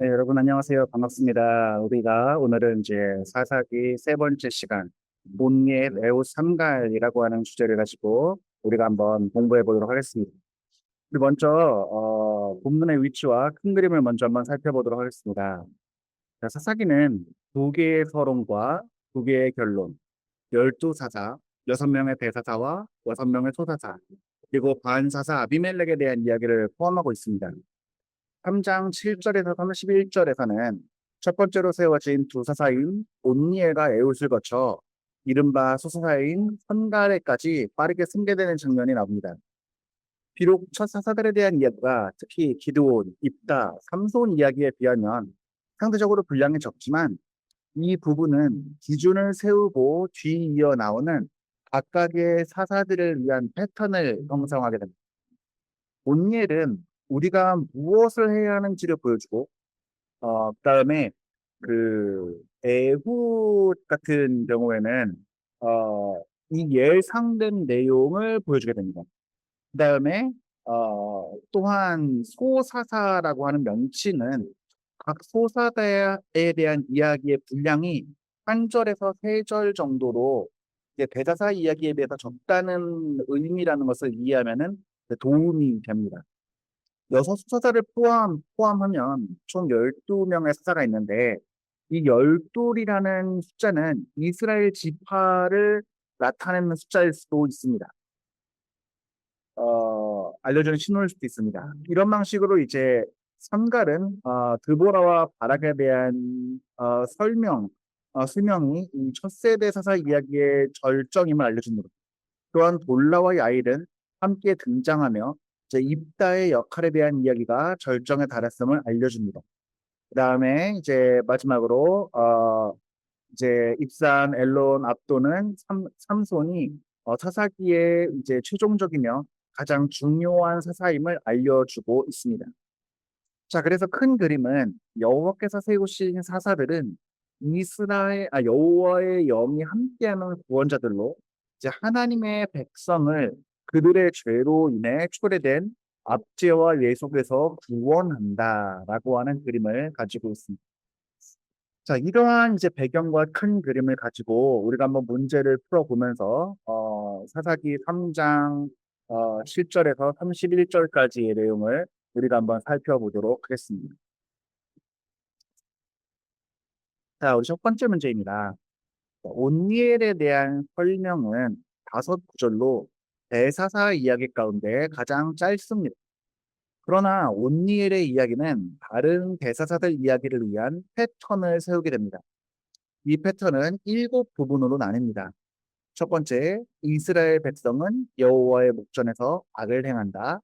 네, 여러분 안녕하세요. 반갑습니다. 우리가 오늘은 이제 사사기 세 번째 시간 본예 레오 삼갈이라고 하는 주제를 가지고 우리가 한번 공부해 보도록 하겠습니다. 우리 먼저 본문의 위치와 큰 그림을 먼저 한번 살펴보도록 하겠습니다. 자, 사사기는 두 개의 서론과 두 개의 결론, 12사사, 6명의 대사사와 6명의 소사사, 그리고 반사사 아비멜렉에 대한 이야기를 포함하고 있습니다. 3장 7절에서 31절에서는 첫 번째로 세워진 두 사사인 온니엘과 에웃을 거쳐 이른바 소사사인 선갈에까지 빠르게 승계되는 장면이 나옵니다. 비록 첫 사사들에 대한 이야기가 특히 기드온, 입다, 삼손 이야기에 비하면 상대적으로 분량이 적지만 이 부분은 기준을 세우고 뒤이어 나오는 각각의 사사들을 위한 패턴을 형성하게 됩니다. 온니엘은 우리가 무엇을 해야 하는지를 보여주고 그다음에 그 애후 같은 경우에는 이 예상된 내용을 보여주게 됩니다. 그다음에 또한 소사사라고 하는 명칭은 각 소사사에 대한 이야기의 분량이 한 절에서 세 절 정도로 이제 대사사 이야기에 비해서 적다는 의미라는 것을 이해하면은 도움이 됩니다. 여섯 사사를 포함하면 총 12명의 사사가 있는데 이 12이라는 숫자는 이스라엘 지파를 나타내는 숫자일 수도 있습니다. 알려주는 신호일 수도 있습니다. 이런 방식으로 이제 삼갈은 드보라와 바락에 대한 설명이 이 첫 세대 사사 이야기의 절정임을 알려줍니다. 또한 돌라와 야일은 함께 등장하며 이제 입다의 역할에 대한 이야기가 절정에 달했음을 알려줍니다. 그 다음에 이제 마지막으로 이제 입산, 엘론, 압도는 삼손이 사사기의 이제 최종적이며 가장 중요한 사사임을 알려주고 있습니다. 자, 그래서 큰 그림은 여호와께서 세우신 사사들은 여호와의 영이 함께하는 구원자들로 이제 하나님의 백성을 그들의 죄로 인해 초래된 압제와 예속에서 구원한다라고 하는 그림을 가지고 있습니다. 자, 이러한 이제 배경과 큰 그림을 가지고 우리가 한번 문제를 풀어보면서 사사기 3장 7절에서 31절까지의 내용을 우리가 한번 살펴보도록 하겠습니다. 자, 우리 첫 번째 문제입니다. 온니엘에 대한 설명은 5구절로 대사사 이야기 가운데 가장 짧습니다. 그러나 온니엘의 이야기는 다른 대사사들 이야기를 위한 패턴을 세우게 됩니다. 이 패턴은 7부분으로 나뉩니다. 첫 번째, 이스라엘 백성은 여호와의 목전에서 악을 행한다.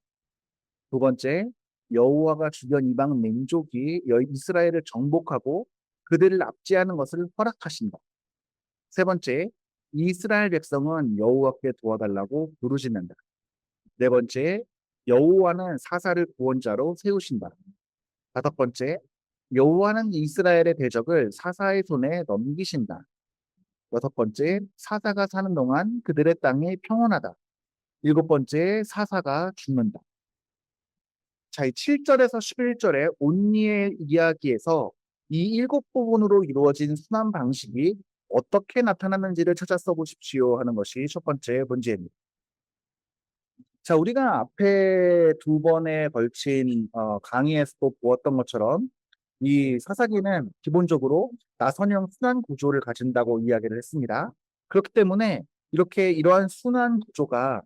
두 번째, 여호와가 주변 이방 민족이 이스라엘을 정복하고 그들을 압제하는 것을 허락하신다. 세 번째, 이스라엘 백성은 여호와께 도와달라고 부르짖는다. 네 번째, 여호와는 사사를 구원자로 세우신다. 다섯 번째, 여호와는 이스라엘의 대적을 사사의 손에 넘기신다. 여섯 번째, 사사가 사는 동안 그들의 땅이 평온하다. 일곱 번째, 사사가 죽는다. 자, 이 7절에서 11절의 온니의 이야기에서 이 7부분으로 이루어진 순환 방식이 어떻게 나타났는지를 찾아 써보십시오 하는 것이 첫 번째 문제입니다. 자, 우리가 앞에 두 번에 걸친 강의에서도 보았던 것처럼 이 사사기는 기본적으로 나선형 순환 구조를 가진다고 이야기를 했습니다. 그렇기 때문에 이러한 순환 구조가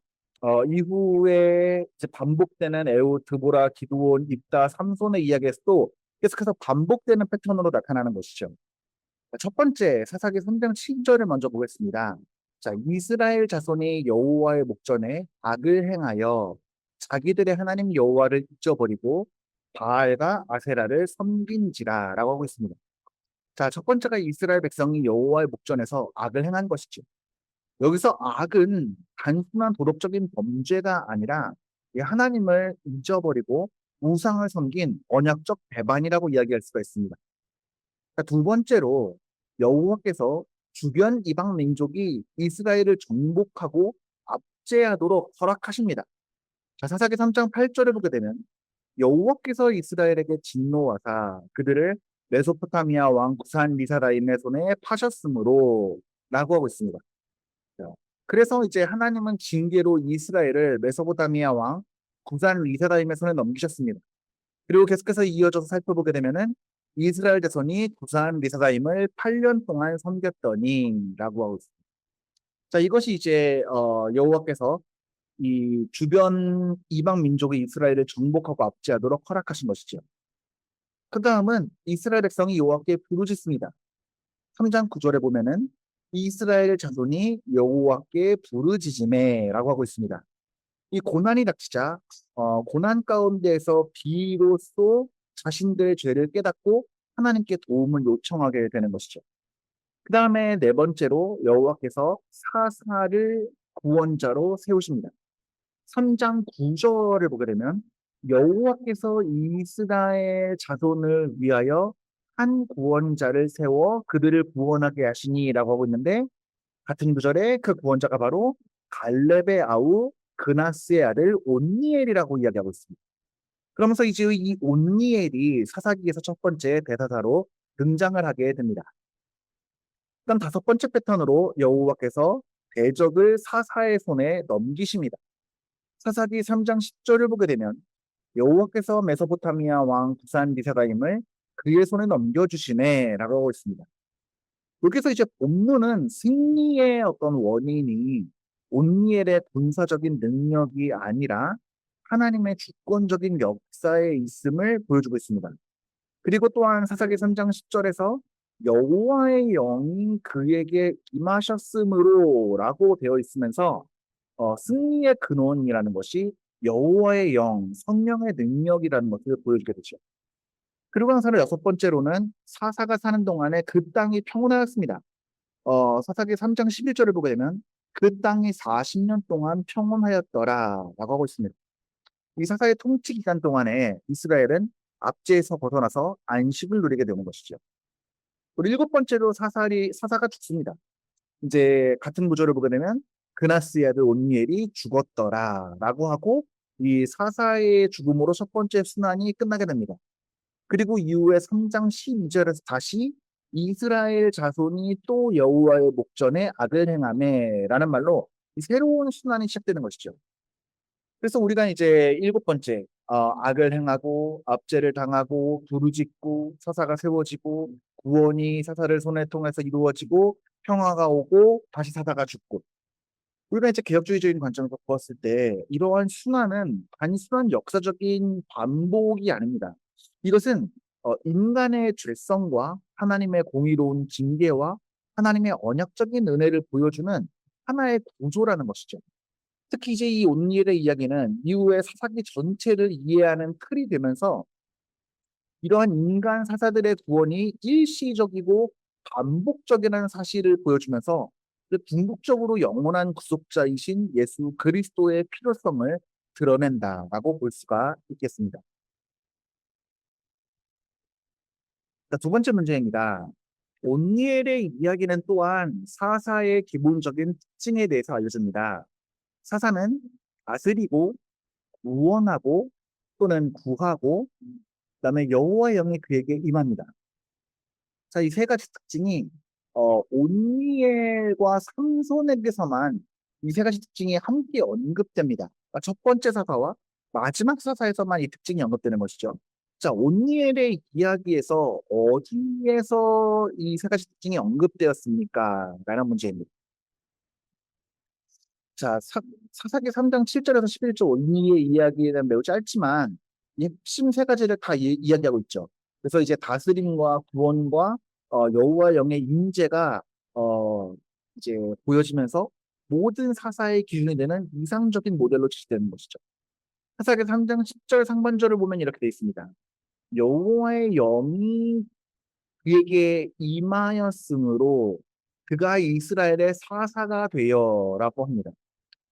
이후에 이제 반복되는 에우, 드보라, 기드온, 입다, 삼손의 이야기에서도 계속해서 반복되는 패턴으로 나타나는 것이죠. 첫 번째 사사기 3장 7절을 먼저 보겠습니다. 자, 이스라엘 자손이 여호와의 목전에 악을 행하여 자기들의 하나님 여호와를 잊어버리고 바알과 아세라를 섬긴지라라고 하고 있습니다. 자, 첫 번째가 이스라엘 백성이 여호와의 목전에서 악을 행한 것이죠. 여기서 악은 단순한 도덕적인 범죄가 아니라 이 하나님을 잊어버리고 우상을 섬긴 언약적 배반이라고 이야기할 수가 있습니다. 자, 두 번째로 여호와께서 주변 이방 민족이 이스라엘을 정복하고 압제하도록 허락하십니다. 자, 사사기 3장 8절에 보게 되면 여호와께서 이스라엘에게 진노하사 그들을 메소포타미아 왕 구산 리사라임의 손에 파셨으므로 라고 하고 있습니다. 자, 그래서 이제 하나님은 징계로 이스라엘을 메소포타미아 왕 구산 리사라임의 손에 넘기셨습니다. 그리고 계속해서 이어져서 살펴보게 되면은 이스라엘 자손이 구산 리사라임을 8년 동안 섬겼더니라고 하고 있습니다. 자, 이것이 이제 여호와께서 이 주변 이방 민족의 이스라엘을 정복하고 압제하도록 허락하신 것이죠. 그 다음은 이스라엘 백성이 여호와께 부르짖습니다. 3장 9절에 보면은 이스라엘 자손이 여호와께 부르짖음에라고 하고 있습니다. 이 고난이 닥치자 고난 가운데에서 비로소 자신들의 죄를 깨닫고 하나님께 도움을 요청하게 되는 것이죠. 그 다음에 네 번째로 여호와께서 사사를 구원자로 세우십니다. 3장 9절을 보게 되면 여호와께서 이스라엘 자손을 위하여 한 구원자를 세워 그들을 구원하게 하시니라고 하고 있는데 같은 구절에 그 구원자가 바로 갈렙의 아우 그나스의 아들 온니엘이라고 이야기하고 있습니다. 그러면서 이제 이 온니엘이 사사기에서 첫 번째 대사사로 등장을 하게 됩니다. 그다음 다섯 번째 패턴으로 여호와께서 대적을 사사의 손에 넘기십니다. 사사기 3장 10절을 보게 되면 여호와께서 메소포타미아 왕 구산 리사다임을 그의 손에 넘겨주시네라고 하고 있습니다. 여기서 이제 본문은 승리의 어떤 원인이 온니엘의 군사적인 능력이 아니라 하나님의 주권적인 역사에 있음을 보여주고 있습니다. 그리고 또한 사사기 3장 10절에서 여호와의 영이 그에게 임하셨으므로라고 되어 있으면서 승리의 근원이라는 것이 여호와의 영, 성령의 능력이라는 것을 보여주게 되죠. 그리고 나서 여섯 번째로는 사사가 사는 동안에 그 땅이 평온하였습니다. 사사기 3장 11절을 보게 되면 그 땅이 40년 동안 평온하였더라라고 하고 있습니다. 이 사사의 통치 기간 동안에 이스라엘은 압제에서 벗어나서 안식을 누리게 되는 것이죠. 그리고 일곱 번째로 사사가 죽습니다. 이제 같은 구절을 보게 되면 그나스의 아들 온니엘이 죽었더라라고 하고 이 사사의 죽음으로 첫 번째 순환이 끝나게 됩니다. 그리고 이후에 3장 12절에서 다시 이스라엘 자손이 또 여호와의 목전에 악을 행하매라는 말로 이 새로운 순환이 시작되는 것이죠. 그래서 우리가 이제 일곱 번째 악을 행하고 압제를 당하고 부르짖고 사사가 세워지고 구원이 사사를 손에 통해서 이루어지고 평화가 오고 다시 사사가 죽고 우리가 이제 개혁주의적인 관점에서 보았을 때 이러한 순환은 단순한 역사적인 반복이 아닙니다. 이것은 인간의 죄성과 하나님의 공의로운 징계와 하나님의 언약적인 은혜를 보여주는 하나의 구조라는 것이죠. 특히 이제 이 온니엘의 이야기는 이후에 사사기 전체를 이해하는 틀이 되면서 이러한 인간 사사들의 구원이 일시적이고 반복적이라는 사실을 보여주면서 궁극적으로 영원한 구속자이신 예수 그리스도의 필요성을 드러낸다라고 볼 수가 있겠습니다. 자, 두 번째 문제입니다. 온니엘의 이야기는 또한 사사의 기본적인 특징에 대해서 알려줍니다. 사사는 다스리고 구원하고 또는 구하고 그다음에 여호와의 영이 그에게 임합니다. 자, 이 세 가지 특징이 온니엘과 삼손에게서만 이 세 가지 특징이 함께 언급됩니다. 그러니까 첫 번째 사사와 마지막 사사에서만 이 특징이 언급되는 것이죠. 자, 온니엘의 이야기에서 어디에서 이 세 가지 특징이 언급되었습니까? 라는 문제입니다. 자, 사사기 3장 7절에서 11절 온니의 이야기는 매우 짧지만 이 핵심 세 가지를 다 이야기하고 있죠. 그래서 이제 다스림과 구원과 여호와 영의 임재가 이제 보여지면서 모든 사사의 기준이 되는 이상적인 모델로 제시되는 것이죠. 사사기 3장 10절 상반절을 보면 이렇게 되어 있습니다. 여호와의 영이 그에게 임하였으므로 그가 이스라엘의 사사가 되어라고 합니다.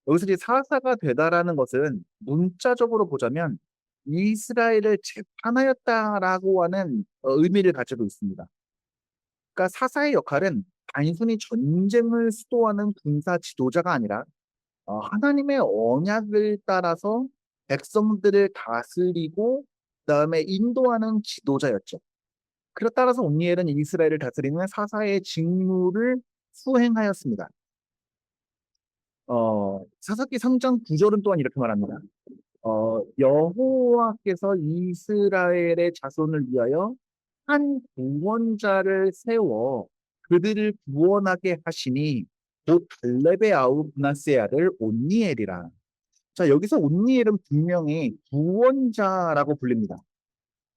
여기서 이제 사사가 되다라는 것은 문자적으로 보자면 이스라엘을 재판하였다라고 하는 의미를 가지고 있습니다. 그러니까 사사의 역할은 단순히 전쟁을 수도하는 군사 지도자가 아니라 하나님의 언약을 따라서 백성들을 다스리고 그다음에 인도하는 지도자였죠. 그에 따라서 온니엘은 이스라엘을 다스리는 사사의 직무를 수행하였습니다. 사사기 3장 9절은 또한 이렇게 말합니다. 여호와께서 이스라엘의 자손을 위하여 한 구원자를 세워 그들을 구원하게 하시니 곧 갈렙의 아우 브나스의 아들 온니엘이라. 자, 여기서 온니엘은 분명히 구원자라고 불립니다.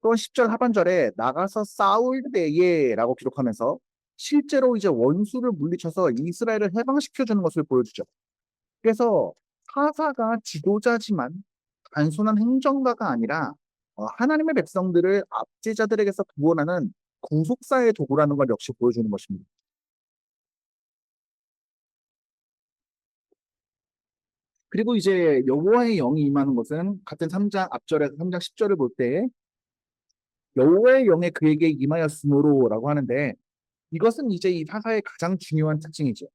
또 10절 하반절에 나가서 싸울 때에라고 기록하면서 실제로 이제 원수를 물리쳐서 이스라엘을 해방시켜 주는 것을 보여주죠. 그래서 사사가 지도자지만 단순한 행정가가 아니라 하나님의 백성들을 압제자들에게서 구원하는 구속사의 도구라는 걸 역시 보여주는 것입니다. 그리고 이제 여호와의 영이 임하는 것은 같은 3장 앞절에서 3장 10절을 볼 때 여호와의 영이 그에게 임하였으므로라고 하는데 이것은 이제 이 사사의 가장 중요한 특징이죠.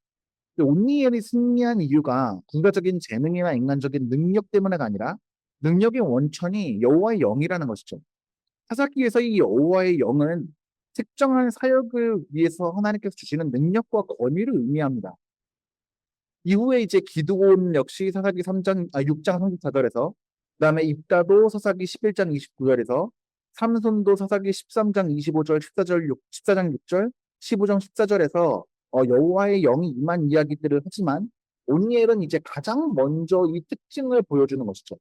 온니엘이 승리한 이유가 군사적인 재능이나 인간적인 능력 때문에가 아니라 능력의 원천이 여호와의 영이라는 것이죠. 사사기에서 이 여호와의 영은 특정한 사역을 위해서 하나님께서 주시는 능력과 권위를 의미합니다. 이후에 이제 기드온 역시 사사기 6장 34절에서 그다음에 입다도 사사기 11장 29절에서 삼손도 사사기 13장 25절 14장 6절 15장 14절에서 여호와의 영이 임한 이야기들을 하지만 온니엘은 이제 가장 먼저 이 특징을 보여주는 것이죠.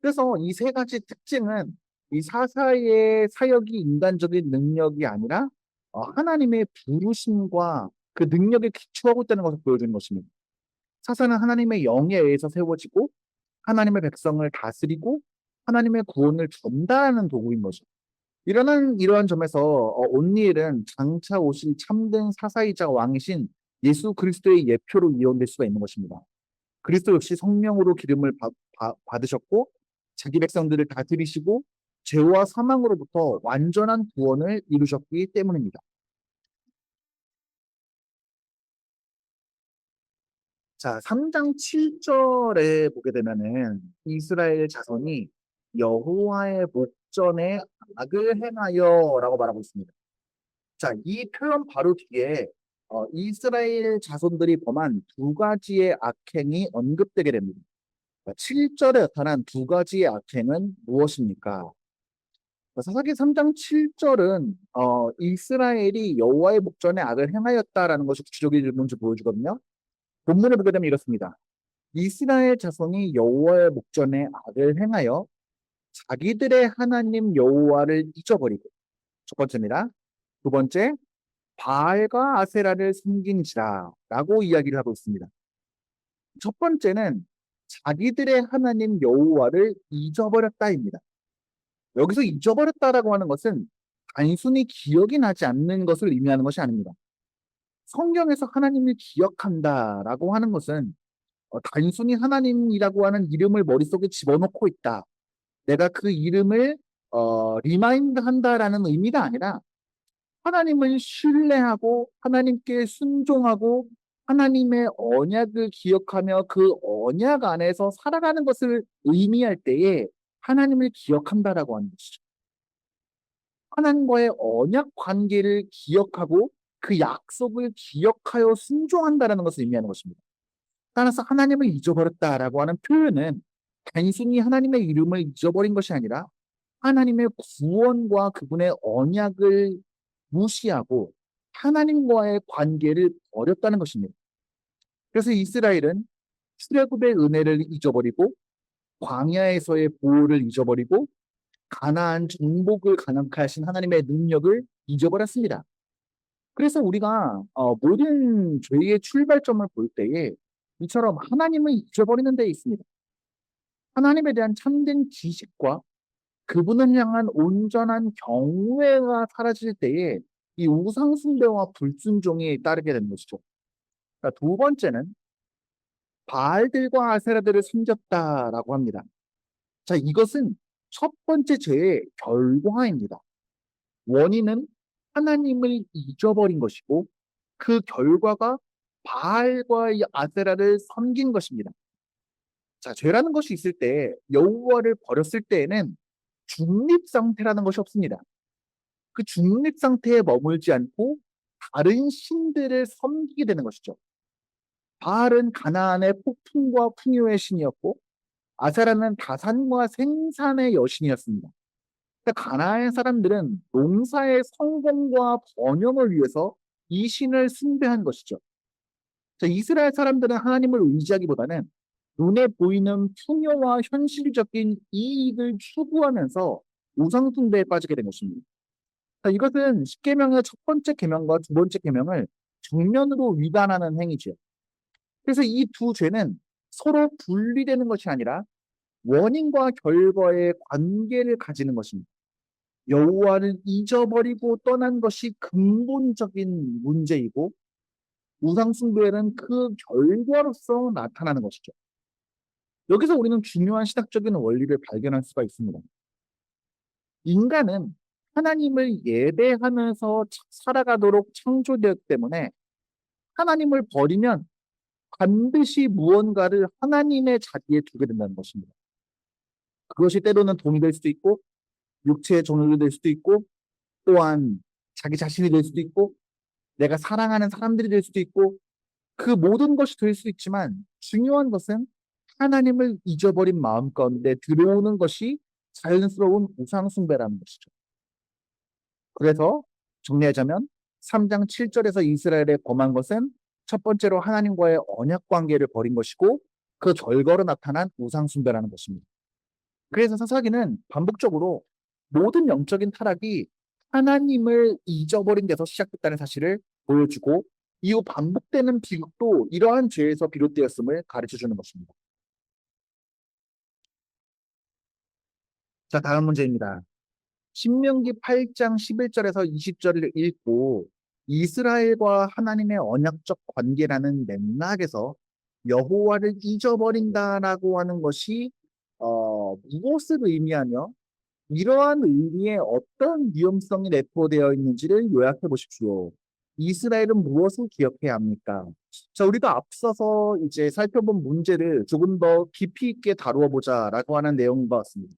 그래서 이 세 가지 특징은 이 사사의 사역이 인간적인 능력이 아니라 하나님의 부르심과 그 능력에 기초하고 있다는 것을 보여주는 것입니다. 사사는 하나님의 영에 의해서 세워지고 하나님의 백성을 다스리고 하나님의 구원을 전달하는 도구인 거죠. 이러한 점에서 온니엘은 장차 오실 참된 사사이자 왕이신 예수 그리스도의 예표로 이용될 수가 있는 것입니다. 그리스도 역시 성령으로 기름을 받으셨고 자기 백성들을 다스리시고 죄와 사망으로부터 완전한 구원을 이루셨기 때문입니다. 자, 3장 7절에 보게 되면은 이스라엘 자손이 여호와의 목전에 악을 행하여라고 말하고 있습니다. 자, 이 표현 바로 뒤에 이스라엘 자손들이 범한 두 가지의 악행이 언급되게 됩니다. 7절에 나타난 두 가지의 악행은 무엇입니까? 사사기 3장 7절은 이스라엘이 여호와의 목전에 악을 행하였다라는 것이 구체적인 뭔지 보여주거든요. 본문을 보게 되면 이렇습니다. 이스라엘 자손이 여호와의 목전에 악을 행하여 자기들의 하나님 여호와를 잊어버리고 첫 번째입니다. 두 번째, 바알과 아세라를 섬긴지라 라고 이야기를 하고 있습니다. 첫 번째는 자기들의 하나님 여호와를 잊어버렸다입니다. 여기서 잊어버렸다라고 하는 것은 단순히 기억이 나지 않는 것을 의미하는 것이 아닙니다. 성경에서 하나님을 기억한다라고 하는 것은 단순히 하나님이라고 하는 이름을 머릿속에 집어넣고 있다. 내가 그 이름을 리마인드 한다라는 의미가 아니라 하나님을 신뢰하고 하나님께 순종하고 하나님의 언약을 기억하며 그 언약 안에서 살아가는 것을 의미할 때에 하나님을 기억한다라고 하는 것이죠. 하나님과의 언약 관계를 기억하고 그 약속을 기억하여 순종한다라는 것을 의미하는 것입니다. 따라서 하나님을 잊어버렸다라고 하는 표현은 단순히 하나님의 이름을 잊어버린 것이 아니라 하나님의 구원과 그분의 언약을 무시하고 하나님과의 관계를 버렸다는 것입니다. 그래서 이스라엘은 출애굽의 은혜를 잊어버리고 광야에서의 보호를 잊어버리고 가나안 정복을 가능케 하신 하나님의 능력을 잊어버렸습니다. 그래서 우리가 모든 죄의 출발점을 볼 때에 이처럼 하나님을 잊어버리는 데 있습니다. 하나님에 대한 참된 지식과 그분을 향한 온전한 경외가 사라질 때에 이 우상숭배와 불순종이 따르게 되는 것이죠. 그러니까 두 번째는 바알들과 아세라들을 섬겼다라고 합니다. 자, 이것은 첫 번째 죄의 결과입니다. 원인은 하나님을 잊어버린 것이고 그 결과가 바알과 이 아세라를 섬긴 것입니다. 자, 죄라는 것이 있을 때 여호와를 버렸을 때에는 중립 상태라는 것이 없습니다. 그 중립 상태에 머물지 않고 다른 신들을 섬기게 되는 것이죠. 바알은 가나안의 폭풍과 풍요의 신이었고 아세라는 다산과 생산의 여신이었습니다. 그러니까 가나안 사람들은 농사의 성공과 번영을 위해서 이 신을 숭배한 것이죠. 자, 이스라엘 사람들은 하나님을 의지하기보다는 눈에 보이는 풍요와 현실적인 이익을 추구하면서 우상 숭배에 빠지게 된 것입니다. 자, 이것은 십계명의 첫 번째 계명과 두 번째 계명을 정면으로 위반하는 행위죠. 그래서 이 두 죄는 서로 분리되는 것이 아니라 원인과 결과의 관계를 가지는 것입니다. 여호와를 잊어버리고 떠난 것이 근본적인 문제이고 우상 숭배는 그 결과로서 나타나는 것이죠. 여기서 우리는 중요한 신학적인 원리를 발견할 수가 있습니다. 인간은 하나님을 예배하면서 살아가도록 창조되었기 때문에 하나님을 버리면 반드시 무언가를 하나님의 자리에 두게 된다는 것입니다. 그것이 때로는 돈이 될 수도 있고 육체의 종이 될 수도 있고 또한 자기 자신이 될 수도 있고 내가 사랑하는 사람들이 될 수도 있고 그 모든 것이 될 수 있지만 중요한 것은 하나님을 잊어버린 마음 가운데 들어오는 것이 자연스러운 우상숭배라는 것이죠. 그래서 정리하자면 3장 7절에서 이스라엘에 범한 것은 첫 번째로 하나님과의 언약 관계를 버린 것이고 그 결과로 나타난 우상숭배라는 것입니다. 그래서 사사기는 반복적으로 모든 영적인 타락이 하나님을 잊어버린 데서 시작됐다는 사실을 보여주고 이후 반복되는 비극도 이러한 죄에서 비롯되었음을 가르쳐 주는 것입니다. 자, 다음 문제입니다. 신명기 8장 11절에서 20절을 읽고 이스라엘과 하나님의 언약적 관계라는 맥락에서 여호와를 잊어버린다라고 하는 것이 무엇을 의미하며 이러한 의미에 어떤 위험성이 내포되어 있는지를 요약해 보십시오. 이스라엘은 무엇을 기억해야 합니까? 자, 우리가 앞서서 이제 살펴본 문제를 조금 더 깊이 있게 다루어 보자라고 하는 내용인 것 같습니다.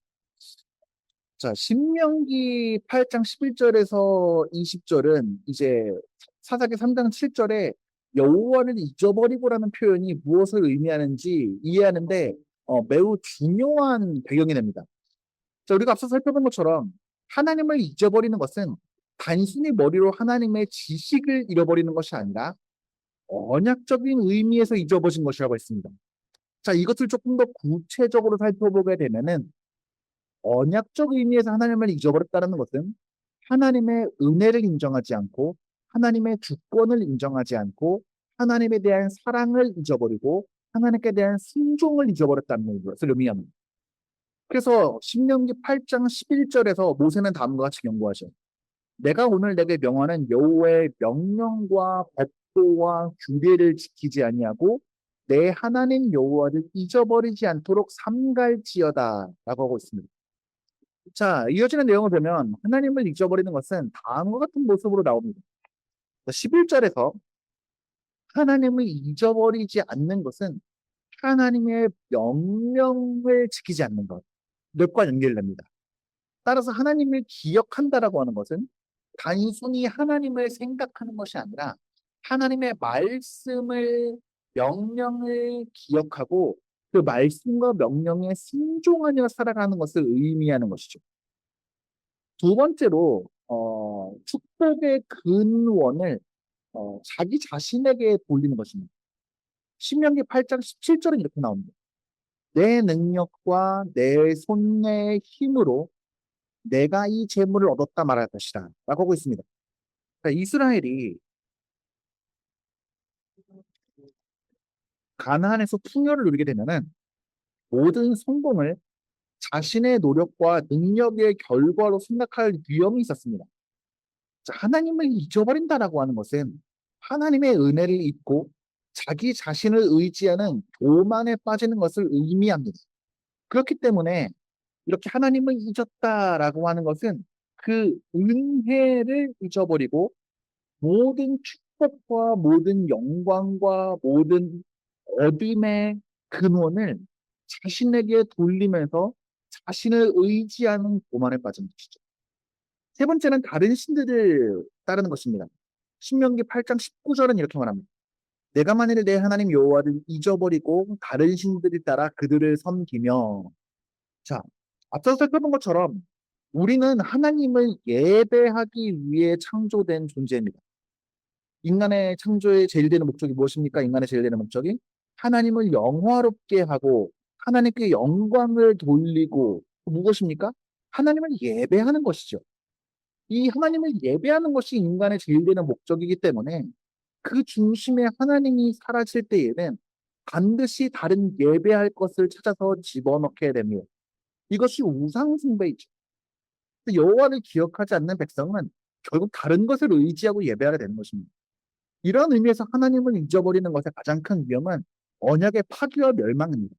자, 신명기 8장 11절에서 20절은 이제 사사기 3장 7절에 여호와를 잊어버리고라는 표현이 무엇을 의미하는지 이해하는데 매우 중요한 배경이 됩니다. 자, 우리가 앞서 살펴본 것처럼 하나님을 잊어버리는 것은 단순히 머리로 하나님의 지식을 잃어버리는 것이 아니라 언약적인 의미에서 잊어버린 것이라고 했습니다. 자, 이것을 조금 더 구체적으로 살펴보게 되면은 언약적 의미에서 하나님을 잊어버렸다는 것은 하나님의 은혜를 인정하지 않고 하나님의 주권을 인정하지 않고 하나님에 대한 사랑을 잊어버리고 하나님께 대한 순종을 잊어버렸다는 것을 의미합니다. 그래서 신명기 8장 11절에서 모세는 다음과 같이 경고하죠. 내가 오늘 내게 명하는 여호와의 명령과 법도와 규례를 지키지 아니하고 내 하나님 여호와를 잊어버리지 않도록 삼갈지어다라고 하고 있습니다. 자, 이어지는 내용을 보면 하나님을 잊어버리는 것은 다음과 같은 모습으로 나옵니다. 11절에서 하나님을 잊어버리지 않는 것은 하나님의 명령을 지키지 않는 것, 과 연결됩니다. 따라서 하나님을 기억한다라고 하는 것은 단순히 하나님을 생각하는 것이 아니라 하나님의 말씀을, 명령을 기억하고 그 말씀과 명령에 순종하며 살아가는 것을 의미하는 것이죠. 두 번째로 축복의 근원을 자기 자신에게 돌리는 것입니다. 신명기 8장 17절은 이렇게 나옵니다. 내 능력과 내 손의 힘으로 내가 이 재물을 얻었다 말할 것이다 라고 하고 있습니다. 그러니까 이스라엘이 가나안에서 풍요를 누리게 되면은 모든 성공을 자신의 노력과 능력의 결과로 생각할 위험이 있었습니다. 자, 하나님을 잊어버린다라고 하는 것은 하나님의 은혜를 잊고 자기 자신을 의지하는 교만에 빠지는 것을 의미합니다. 그렇기 때문에 이렇게 하나님을 잊었다라고 하는 것은 그 은혜를 잊어버리고 모든 축복과 모든 영광과 모든 얻음의 근원을 자신에게 돌리면서 자신을 의지하는 고만에 빠진 것이죠. 세 번째는 다른 신들을 따르는 것입니다. 신명기 8장 19절은 이렇게 말합니다. 내가 만일 내 하나님 여호와를 잊어버리고 다른 신들을 따라 그들을 섬기며. 자, 앞서 살펴본 것처럼 우리는 하나님을 예배하기 위해 창조된 존재입니다. 인간의 창조의 제일 되는 목적이 무엇입니까? 인간의 제일 되는 목적이 하나님을 영화롭게 하고 하나님께 영광을 돌리고 무엇입니까? 하나님을 예배하는 것이죠. 이 하나님을 예배하는 것이 인간의 제일 되는 목적이기 때문에 그 중심에 하나님이 사라질 때에는 반드시 다른 예배할 것을 찾아서 집어넣게 됩니다. 이것이 우상 숭배이죠. 여호와를 기억하지 않는 백성은 결국 다른 것을 의지하고 예배하게 되는 것입니다. 이런 의미에서 하나님을 잊어버리는 것의 가장 큰 위험은 언약의 파기와 멸망입니다.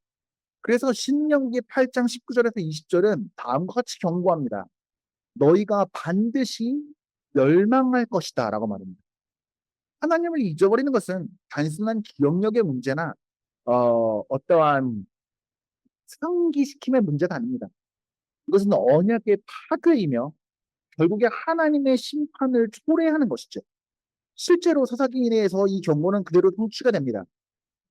그래서 신명기 8장 19절에서 20절은 다음과 같이 경고합니다. 너희가 반드시 멸망할 것이다 라고 말합니다. 하나님을 잊어버리는 것은 단순한 기억력의 문제나 어떠한 상기시킴의 문제가 아닙니다. 이것은 언약의 파괴이며 결국에 하나님의 심판을 초래하는 것이죠. 실제로 사사기에서 이 경고는 그대로 성취가 됩니다.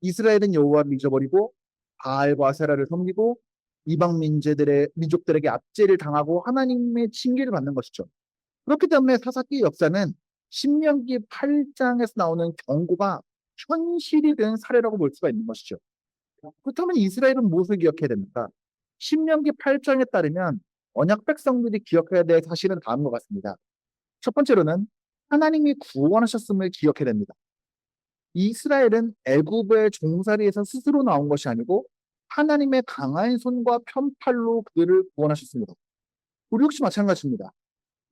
이스라엘은 여호와를 잊어버리고 바알과 아세라를 섬기고 이방 민족들에게 압제를 당하고 하나님의 징계를 받는 것이죠. 그렇기 때문에 사사기 역사는 신명기 8장에서 나오는 경고가 현실이 된 사례라고 볼 수가 있는 것이죠. 그렇다면 이스라엘은 무엇을 기억해야 됩니까? 신명기 8장에 따르면 언약 백성들이 기억해야 될 사실은 다음과 같습니다. 첫 번째로는 하나님이 구원하셨음을 기억해야 됩니다. 이스라엘은 애굽의 종살이에서 스스로 나온 것이 아니고 하나님의 강한 손과 편팔로 그들을 구원하셨습니다. 우리 역시 마찬가지입니다.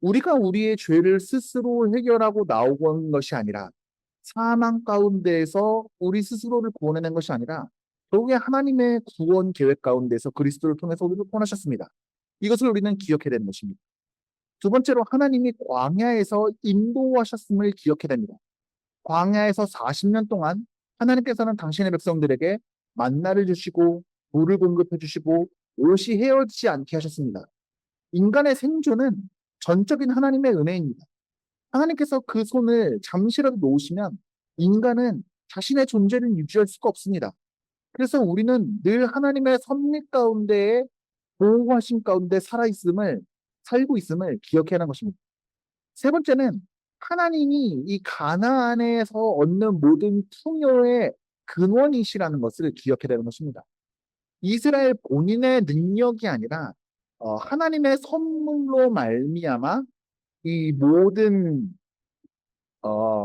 우리가 우리의 죄를 스스로 해결하고 나온 것이 아니라 사망 가운데에서 우리 스스로를 구원해낸 것이 아니라 결국에 하나님의 구원 계획 가운데서 그리스도를 통해서 우리를 구원하셨습니다. 이것을 우리는 기억해야 되는 것입니다. 두 번째로 하나님이 광야에서 인도하셨음을 기억해야 됩니다. 광야에서 40년 동안 하나님께서는 당신의 백성들에게 만나를 주시고 물을 공급해 주시고 옷이 헤어지지 않게 하셨습니다. 인간의 생존은 전적인 하나님의 은혜입니다. 하나님께서 그 손을 잠시라도 놓으시면 인간은 자신의 존재를 유지할 수가 없습니다. 그래서 우리는 늘 하나님의 섭리 가운데에 보호하심 가운데 살고 있음을 기억해야 하는 것입니다. 세 번째는 하나님이 이 가나안에서 얻는 모든 풍요의 근원이시라는 것을 기억해야 되는 것입니다. 이스라엘 본인의 능력이 아니라 하나님의 선물로 말미암아 이 모든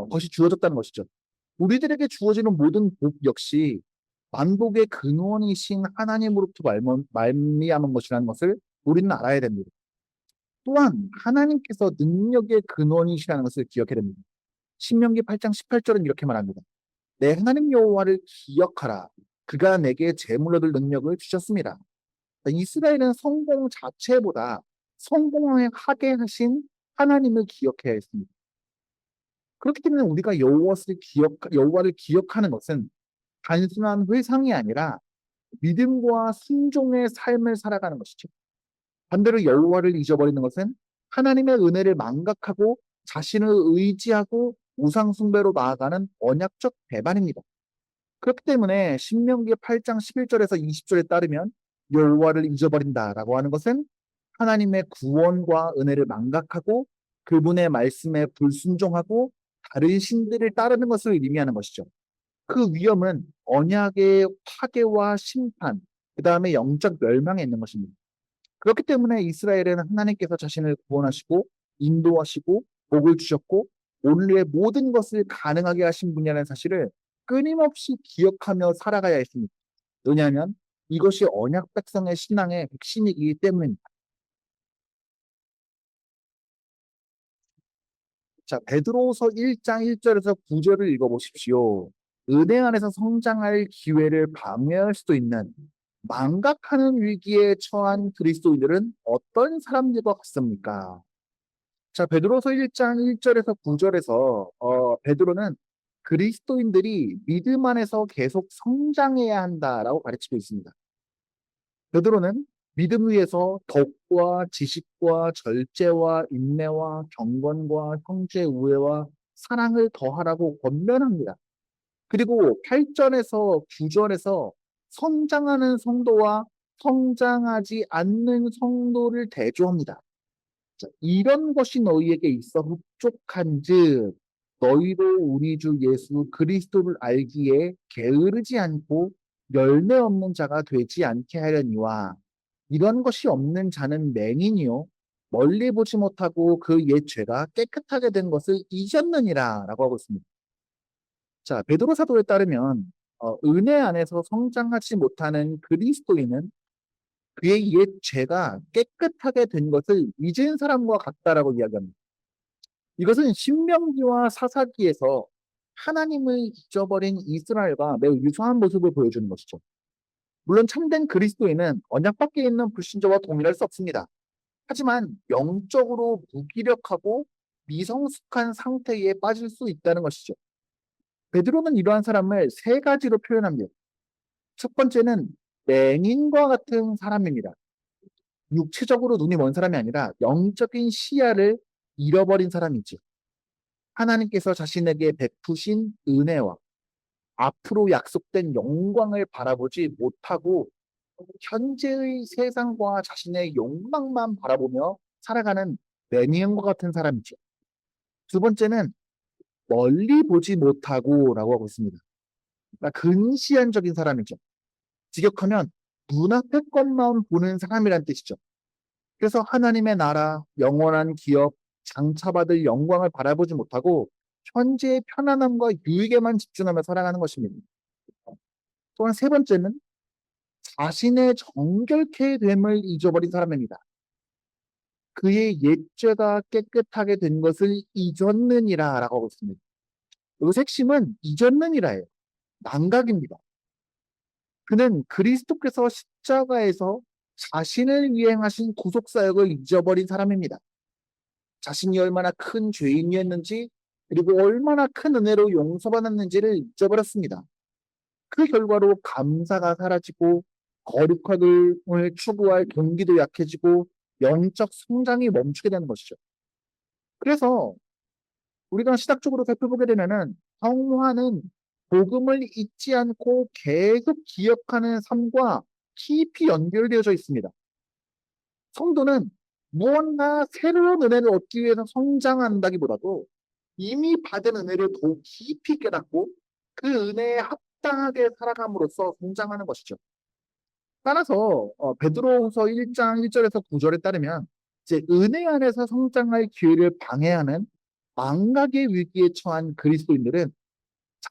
것이 주어졌다는 것이죠. 우리들에게 주어지는 모든 복 역시 만복의 근원이신 하나님으로부터 말미암은 것이라는 것을 우리는 알아야 됩니다. 또한 하나님께서 능력의 근원이시라는 것을 기억해야 됩니다. 신명기 8장 18절은 이렇게 말합니다. 내 하나님 여호와를 기억하라. 그가 내게 재물로 얻을 능력을 주셨습니다. 이스라엘은 성공 자체보다 성공하게 하신 하나님을 기억해야 했습니다. 그렇기 때문에 우리가 여호와를 기억하는 것은 단순한 회상이 아니라 믿음과 순종의 삶을 살아가는 것이죠. 반대로 여호와를 잊어버리는 것은 하나님의 은혜를 망각하고 자신을 의지하고 우상 숭배로 나아가는 언약적 배반입니다. 그렇기 때문에 신명기 8장 11절에서 20절에 따르면 여호와를 잊어버린다라고 하는 것은 하나님의 구원과 은혜를 망각하고 그분의 말씀에 불순종하고 다른 신들을 따르는 것을 의미하는 것이죠. 그 위험은 언약의 파괴와 심판, 그 다음에 영적 멸망에 있는 것입니다. 그렇기 때문에 이스라엘은 하나님께서 자신을 구원하시고 인도하시고 복을 주셨고 오늘의 모든 것을 가능하게 하신 분이라는 사실을 끊임없이 기억하며 살아가야 했습니다. 왜냐하면 이것이 언약 백성의 신앙의 핵심이기 때문입니다. 자, 베드로후서 1장 1절에서 9절을 읽어보십시오. 은혜 안에서 성장할 기회를 방해할 수도 있는 망각하는 위기에 처한 그리스도인들은 어떤 사람들과 같습니까? 자, 베드로서 1장 1절에서 9절에서 베드로는 그리스도인들이 믿음 안에서 계속 성장해야 한다라고 가르치고 있습니다. 베드로는 믿음 위에서 덕과 지식과 절제와 인내와 경건과 형제 우애와 사랑을 더하라고 권면합니다. 그리고 8절에서 9절에서 성장하는 성도와 성장하지 않는 성도를 대조합니다. 자, 이런 것이 너희에게 있어 흡족한즉 너희도 우리 주 예수 그리스도를 알기에 게으르지 않고 열매 없는 자가 되지 않게 하려니와 이런 것이 없는 자는 맹인이요 멀리 보지 못하고 그 옛 죄가 깨끗하게 된 것을 잊었느니라 라고 하고 있습니다. 자, 베드로 사도에 따르면 은혜 안에서 성장하지 못하는 그리스도인은 그의 옛 죄가 깨끗하게 된 것을 잊은 사람과 같다라고 이야기합니다. 이것은 신명기와 사사기에서 하나님을 잊어버린 이스라엘과 매우 유사한 모습을 보여주는 것이죠. 물론 참된 그리스도인은 언약 밖에 있는 불신자와 동일할 수 없습니다. 하지만 영적으로 무기력하고 미성숙한 상태에 빠질 수 있다는 것이죠. 베드로는 이러한 사람을 세 가지로 표현합니다. 첫 번째는 맹인과 같은 사람입니다. 육체적으로 눈이 먼 사람이 아니라 영적인 시야를 잃어버린 사람이죠. 하나님께서 자신에게 베푸신 은혜와 앞으로 약속된 영광을 바라보지 못하고 현재의 세상과 자신의 욕망만 바라보며 살아가는 매니언과 같은 사람이죠. 두 번째는 멀리 보지 못하고 라고 하고 있습니다. 그러니까 근시안적인 사람이죠. 직역하면 눈앞의 것만 보는 사람이란 뜻이죠. 그래서 하나님의 나라, 영원한 기업, 장차받을 영광을 바라보지 못하고 현재의 편안함과 유익에만 집중하며 살아가는 것입니다. 또한 세 번째는 자신의 정결케 됨을 잊어버린 사람입니다. 그의 옛죄가 깨끗하게 된 것을 잊었느니라 라고 하고 있습니다. 여기서 핵심은 잊었느니라예요. 망각입니다. 그는 그리스도께서 십자가에서 자신을 위해 하신 구속사역을 잊어버린 사람입니다. 자신이 얼마나 큰 죄인이었는지 그리고 얼마나 큰 은혜로 용서받았는지를 잊어버렸습니다. 그 결과로 감사가 사라지고 거룩함을 추구할 동기도 약해지고 영적 성장이 멈추게 되는 것이죠. 그래서 우리가 시각적으로 살펴보게 되면은 성화는 복음을 잊지 않고 계속 기억하는 삶과 깊이 연결되어져 있습니다. 성도는 무언가 새로운 은혜를 얻기 위해서 성장한다기보다도 이미 받은 은혜를 더욱 깊이 깨닫고 그 은혜에 합당하게 살아감으로써 성장하는 것이죠. 따라서 베드로후서 1장 1절에서 9절에 따르면 이제 은혜 안에서 성장할 기회를 방해하는 망각의 위기에 처한 그리스도인들은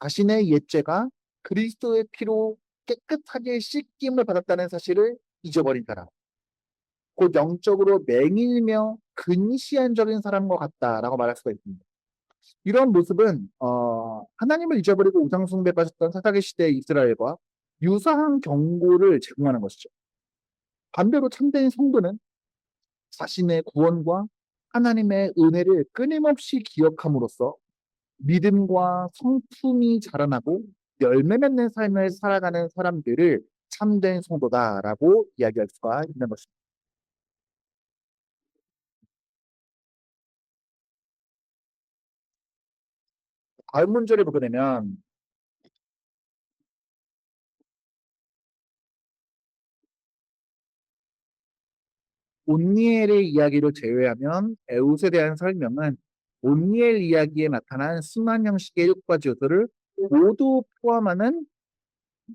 자신의 옛죄가 그리스도의 피로 깨끗하게 씻김을 받았다는 사실을 잊어버린 사람. 곧 영적으로 맹인이며 근시안적인 사람과 같다라고 말할 수가 있습니다. 이런 모습은 하나님을 잊어버리고 우상숭배에 빠졌던 사사기 시대의 이스라엘과 유사한 경고를 제공하는 것이죠. 반대로 참된 성도는 자신의 구원과 하나님의 은혜를 끊임없이 기억함으로써 믿음과 성품이 자라나고 열매 맺는 삶을 살아가는 사람들을 참된 성도다라고 이야기할 수가 있는 것입니다. 다음 문제를 보게 되면 온니엘의 이야기를 제외하면 에웃에 대한 설명은 온니엘 이야기에 나타난 수만 형식의 7가지 요소를 모두 포함하는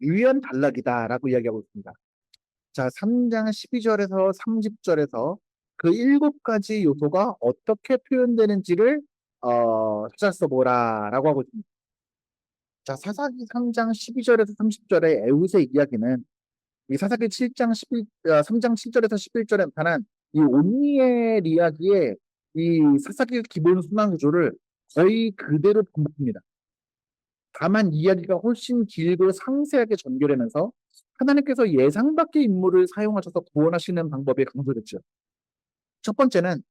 유연 단락이다라고 이야기하고 있습니다. 자, 3장 12절에서 30절에서 그 7가지 요소가 어떻게 표현되는지를 찾아서 보라라고 하고 있습니다. 자, 사사기 3장 12절에서 30절의 에웃의 이야기는 이 사사기 3장 7절에서 11절에 나타난 이 온니엘 이야기의 이 사사기 기본 순환 구조를 거의 그대로 반복합니다. 다만 이야기가 훨씬 길고 상세하게 전개되면서 하나님께서 예상 밖의 인물을 사용하셔서 구원하시는 방법이 강조됐죠. 첫 번째는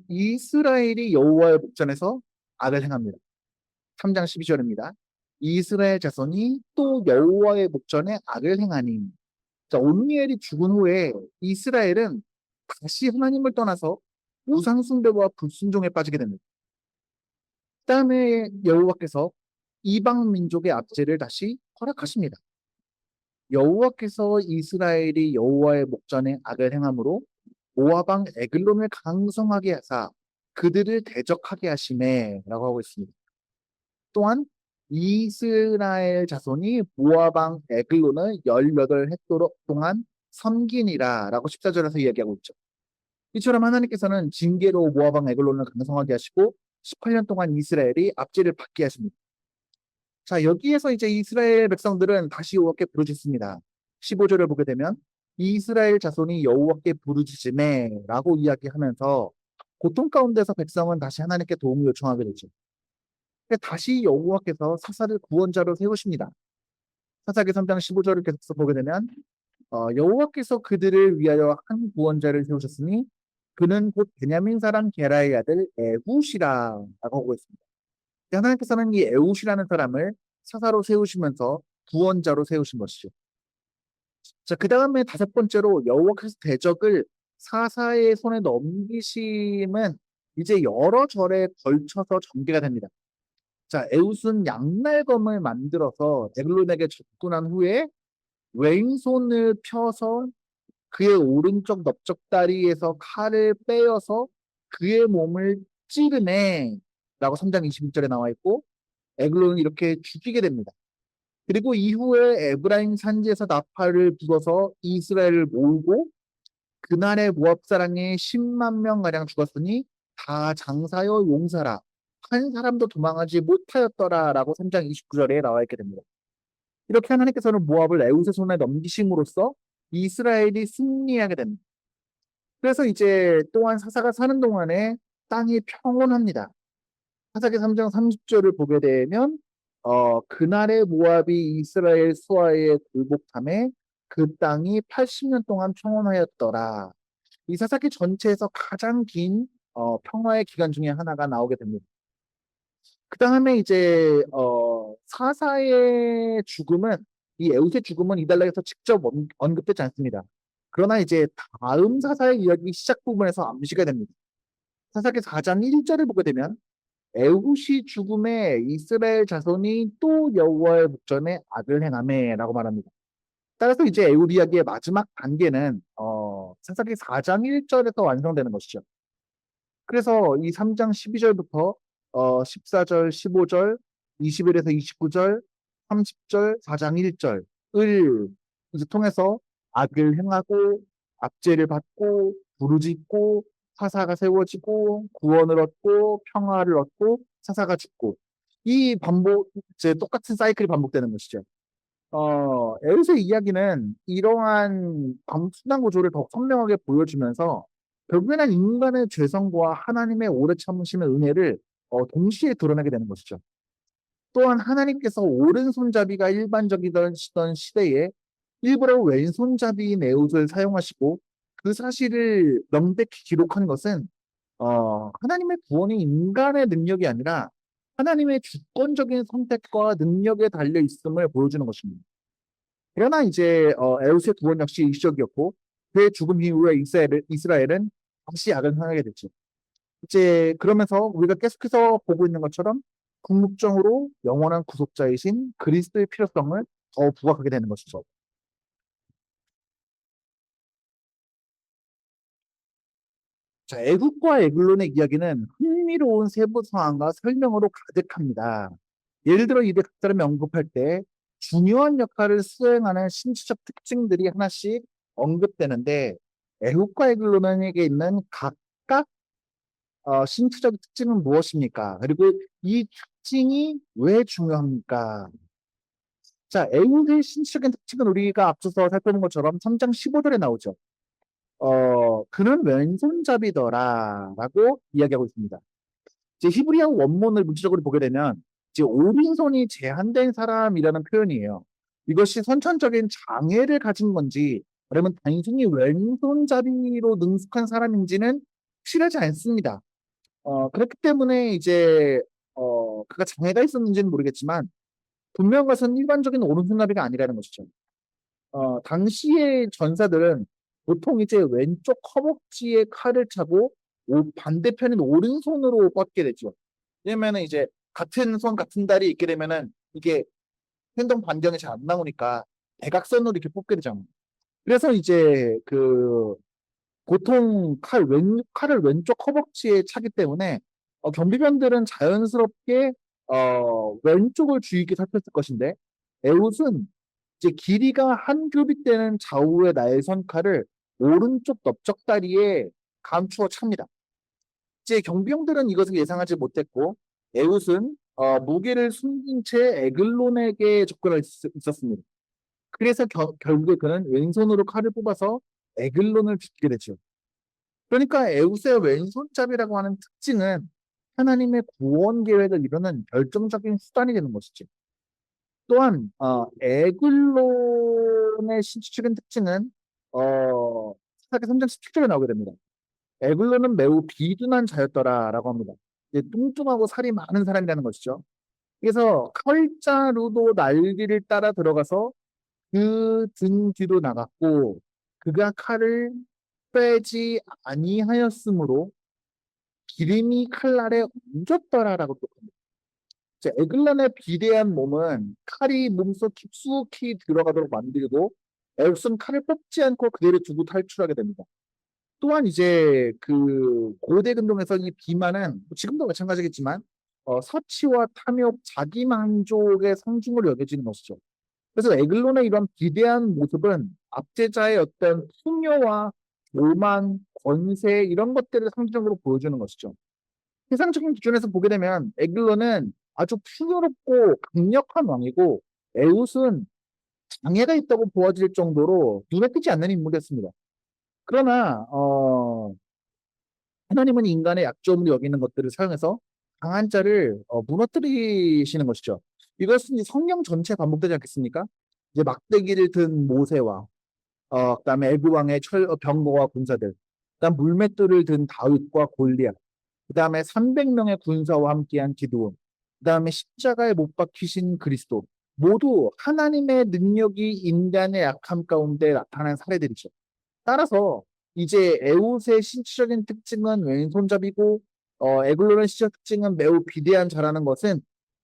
이스라엘이 여호와의 목전에서 악을 행합니다. 3장 12절입니다. 이스라엘 자손이 또 여호와의 목전에 악을 행하니 자, 온니엘이 죽은 후에 이스라엘은 다시 하나님을 떠나서 우상 숭배와 불순종에 빠지게 됩니다. 그다음에 여호와께서 이방 민족의 압제를 다시 허락하십니다. 여호와께서 이스라엘이 여호와의 목전에 악을 행함으로 모압 왕 에글론을 강성하게 하사 그들을 대적하게 하심에라고 하고 있습니다. 또한 이스라엘 자손이 모압 왕 에글론을 18해 동안 섬기니라라고 14절에서 이야기하고 있죠. 이처럼 하나님께서는 징계로 모압 왕 에글론을 강성하게 하시고 18년 동안 이스라엘이 압제를 받게 하십니다. 자, 여기에서 이제 이스라엘 백성들은 다시 여호와께 부르짖습니다. 15절을 보게 되면 이스라엘 자손이 여호와께 부르짖음에라고 이야기하면서 고통 가운데서 백성은 다시 하나님께 도움을 요청하게 되죠. 다시 여호와께서 사사를 구원자로 세우십니다. 사사기 3장 15절을 계속해서 보게 되면 여호와께서 그들을 위하여 한 구원자를 세우셨으니 그는 곧 베냐민 사람 게라의 아들 에훗이라라고 하고 있습니다. 하나님께서는 이 에훗이라는 사람을 사사로 세우시면서 구원자로 세우신 것이죠. 자, 그 다음에 다섯 번째로 여호와께서 대적을 사사의 손에 넘기심은 이제 여러 절에 걸쳐서 전개가 됩니다. 자, 에훗은 양날검을 만들어서 에글론에게 접근한 후에 왼손을 펴서 그의 오른쪽 넓적다리에서 칼을 빼어서 그의 몸을 찌르네 라고 3장 21절에 나와 있고 에글론은 이렇게 죽이게 됩니다. 그리고 이후에 에브라임 산지에서 나팔을 불어서 이스라엘을 몰고 그날의 모압 사람이 10만 명가량 죽었으니 다 장사여 용사라 한 사람도 도망하지 못하였더라 라고 3장 29절에 나와 있게 됩니다. 이렇게 하나님께서는 모압을 에훗의 손에 넘기심으로써 이스라엘이 승리하게 됩니다. 그래서 이제 또한 사사가 사는 동안에 땅이 평온합니다. 사사기 3장 30절을 보게 되면 그날의 모압이 이스라엘 수하에 굴복함에 그 땅이 80년 동안 평온하였더라. 이 사사기 전체에서 가장 긴 평화의 기간 중에 하나가 나오게 됩니다. 그 다음에 이제 사사의 죽음은 이 에훗의 죽음은 이달락에서 직접 언급되지 않습니다. 그러나 이제 다음 사사의 이야기 시작 부분에서 암시가 됩니다. 사사기 4장 1절을 보게 되면 에훗이 죽음에 이스라엘 자손이 또 여호와의 목전에 악을 행하매라고 말합니다. 따라서 이제 에훗 이야기의 마지막 단계는 사사기 4장 1절에서 완성되는 것이죠. 그래서 이 3장 12절부터 14절, 15절, 21에서 29절, 30절, 4장 1절을 이제 통해서 악을 행하고 압제를 받고 부르짖고 사사가 세워지고 구원을 얻고 평화를 얻고 사사가 죽고 이 반복 이제 똑같은 사이클이 반복되는 것이죠. 에르의 이야기는 이러한 순환 구조를 더 선명하게 보여주면서 결국에는 인간의 죄성과 하나님의 오래 참으심의 은혜를 동시에 드러내게 되는 것이죠. 또한 하나님께서 오른손잡이가 일반적이던 시대에 일부러 왼손잡이인 에훗을 사용하시고 그 사실을 명백히 기록한 것은 하나님의 구원이 인간의 능력이 아니라 하나님의 주권적인 선택과 능력에 달려 있음을 보여주는 것입니다. 그러나 이제 에훗의 구원 역시 일시적이었고 그의 죽음 이후에 이스라엘은 다시 악을 행하게 됐죠. 이제 그러면서 우리가 계속해서 보고 있는 것처럼 궁극적으로 영원한 구속자이신 그리스도의 필요성을 더 부각하게 되는 것이죠. 자, 애굽과 에글론의 이야기는 흥미로운 세부 사항과 설명으로 가득합니다. 예를 들어 이들 각자를 언급할 때 중요한 역할을 수행하는 신체적 특징들이 하나씩 언급되는데 애굽과 에글론에게 있는 각각 신체적 특징은 무엇입니까? 그리고 이 특징이 왜 중요합니까? 자, 애굽의 신체적인 특징은 우리가 앞서서 살펴본 것처럼 3장 15절에 나오죠. 그는 왼손잡이더라라고 이야기하고 있습니다. 이제 히브리어 원문을 문자적으로 보게 되면 이제 오른손이 제한된 사람이라는 표현이에요. 이것이 선천적인 장애를 가진 건지 아니면 단순히 왼손잡이로 능숙한 사람인지는 확실하지 않습니다. 그렇기 때문에 이제 그가 장애가 있었는지는 모르겠지만 분명한 것은 일반적인 오른손잡이가 아니라는 것이죠. 당시의 전사들은 보통 이제 왼쪽 허벅지에 칼을 차고 반대편인 오른손으로 뻗게 되죠. 왜냐면은 이제 같은 손 같은 다리 있게 되면은 이게 행동 반경이 잘 안 나오니까 대각선으로 이렇게 뽑게 되잖아. 그래서 이제 그 보통 칼을 왼쪽 허벅지에 차기 때문에 경비병들은 자연스럽게 왼쪽을 주의 깊게 살폈을 것인데 에웃은 이제 길이가 한 규빗 되는 좌우의 날선 칼을 오른쪽 넓적다리에 감추어 찹니다. 이제 경비병들은 이것을 예상하지 못했고 에웃은 무게를 숨긴 채 에글론에게 접근할 수 있었습니다. 그래서 결국에 그는 왼손으로 칼을 뽑아서 에글론을 죽게 되죠. 그러니까 에웃의 왼손잡이라고 하는 특징은 하나님의 구원 계획을 이루는 결정적인 수단이 되는 것이죠. 또한 에글론의 신체적인 특징은 사사기 3장 17절에 나오게 됩니다. 에글론은 매우 비둔한 자였더라라고 합니다. 이제 뚱뚱하고 살이 많은 사람이라는 것이죠. 그래서 칼자루도 날개를 따라 들어가서 그 등 뒤로 나갔고 그가 칼을 빼지 아니하였으므로 기름이 칼날에 얹었더라라고 또 합니다. 에글란의 비대한 몸은 칼이 몸속 깊숙이 들어가도록 만들고 에웃은 칼을 뽑지 않고 그대로 두고 탈출하게 됩니다. 또한 이제 그 고대 근동에서 이 비만은 지금도 마찬가지겠지만 사치와 탐욕, 자기만족의 상징으로 여겨지는 것이죠. 그래서 에글론의 이런 비대한 모습은 압제자의 어떤 풍요와 오만, 권세 이런 것들을 상징적으로 보여주는 것이죠. 세상적인 기준에서 보게 되면 에글론은 아주 풍요롭고 강력한 왕이고 에웃은 장애가 있다고 보아질 정도로 눈에 띄지 않는 인물이었습니다. 그러나 하나님은 인간의 약점으로 여기는 것들을 사용해서 강한 자를 무너뜨리시는 것이죠. 이것은 이제 성경 전체에 반복되지 않겠습니까? 이제 막대기를 든 모세와 그다음에 애굽 왕의 병거와 군사들, 그다음 물맷돌을 든 다윗과 골리앗, 그다음에 300명의 군사와 함께한 기드온, 그다음에 십자가에 못 박히신 그리스도, 모두 하나님의 능력이 인간의 약함 가운데 나타난 사례들이죠. 따라서 이제 에웃의 신체적인 특징은 왼손잡이고 에글론의 신체적 특징은 매우 비대한 자라는 것은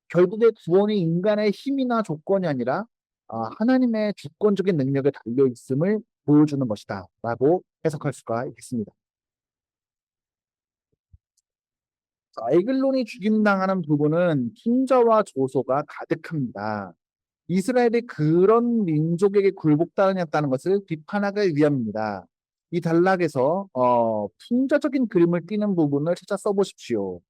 결국에 구원이 인간의 힘이나 조건이 아니라 하나님의 주권적인 능력에 달려 있음을 보여주는 것이다라고 해석할 수가 있겠습니다. 에글론이 죽임당하는 부분은 풍자와 조소가 가득합니다. 이스라엘이 그런 민족에게 굴복당했다는 것을 비판하기 위함입니다. 이 단락에서 풍자적인 그림을 띠는 부분을 찾아 써보십시오.